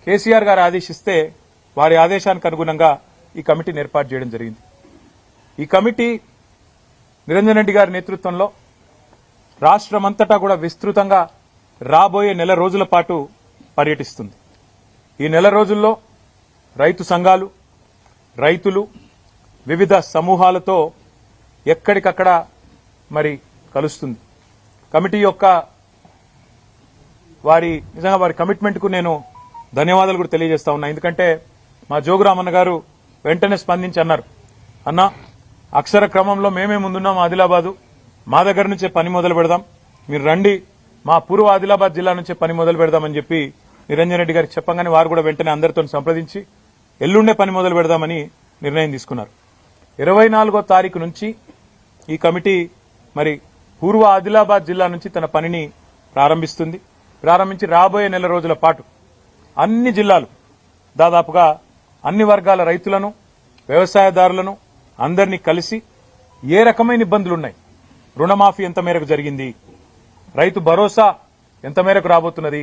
కేసీఆర్ గారు ఆదేశిస్తే వారి ఆదేశానికి అనుగుణంగా ఈ కమిటీని ఏర్పాటు చేయడం జరిగింది. ఈ కమిటీ నిరంజన్ రెడ్డి గారి నేతృత్వంలో రాష్ట్రమంతటా కూడా విస్తృతంగా రాబోయే నెల రోజుల పాటు పర్యటిస్తుంది. ఈ నెల రోజుల్లో రైతు సంఘాలు, రైతులు, వివిధ సమూహాలతో ఎక్కడికక్కడ మరి కలుస్తుంది. కమిటీ యొక్క నిజంగా వారి కమిట్మెంట్కు నేను ధన్యవాదాలు కూడా తెలియజేస్తా ఉన్నా. ఎందుకంటే మా జోగురామన్న గారు వెంటనే స్పందించి అన్నారు, అన్న అక్షర క్రమంలో మేమే ముందున్నాం ఆదిలాబాదు, మా దగ్గర నుంచే పని మొదలు పెడదాం, మీరు రండి, మా పూర్వ ఆదిలాబాద్ జిల్లా నుంచే పని మొదలు పెడదామని చెప్పి నిరంజన్ రెడ్డి గారికి చెప్పగానే వారు కూడా వెంటనే అందరితో సంప్రదించి ఎల్లుండే పని మొదలు పెడదామని నిర్ణయం తీసుకున్నారు. 24వ తారీఖు నుంచి ఈ కమిటీ మరి పూర్వ ఆదిలాబాద్ జిల్లా నుంచి తన పనిని ప్రారంభించి రాబోయే నెల రోజుల పాటు అన్ని జిల్లాలు దాదాపుగా అన్ని వర్గాల రైతులను, వ్యవసాయదారులను అందరినీ కలిసి ఏ రకమైన ఇబ్బందులున్నాయి, రుణమాఫీ ఎంత మేరకు జరిగింది, రైతు భరోసా ఎంత మేరకు రాబోతున్నది,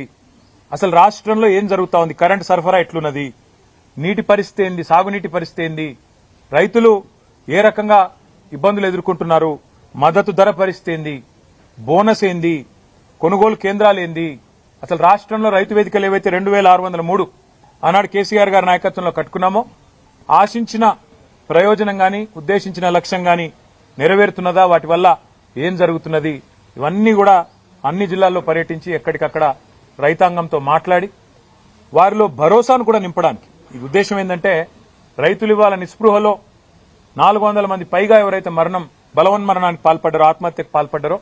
అసలు రాష్ట్రంలో ఏం జరుగుతా ఉంది, కరెంటు సరఫరా ఎట్లున్నది, నీటి పరిస్థితి ఏంది, సాగునీటి పరిస్థితి ఏంది, రైతులు ఏ రకంగా ఇబ్బందులు ఎదుర్కొంటున్నారు, మద్దతు ధర పరిస్థితి ఏంది, బోనస్ ఏంది, కొనుగోలు కేంద్రాలు ఏంది, అసలు రాష్ట్రంలో రైతు వేదికలు ఏవైతే 2603 ఆనాడు కేసీఆర్ గారి నాయకత్వంలో కట్టుకున్నామో ఆశించిన ప్రయోజనం గాని ఉద్దేశించిన లక్ష్యం గాని నెరవేరుతున్నదా, వాటి వల్ల ఏం జరుగుతున్నది, ఇవన్నీ కూడా అన్ని జిల్లాల్లో పర్యటించి ఎక్కడికక్కడ రైతాంగంతో మాట్లాడి వారిలో భరోసాను కూడా నింపడానికి ఈ ఉద్దేశం ఏంటంటే రైతులు ఇవాళ నిస్పృహలో 400 మంది పైగా ఎవరైతే బలవన్మరణానికి పాల్పడ్డారో, ఆత్మహత్యకు పాల్పడ్డారో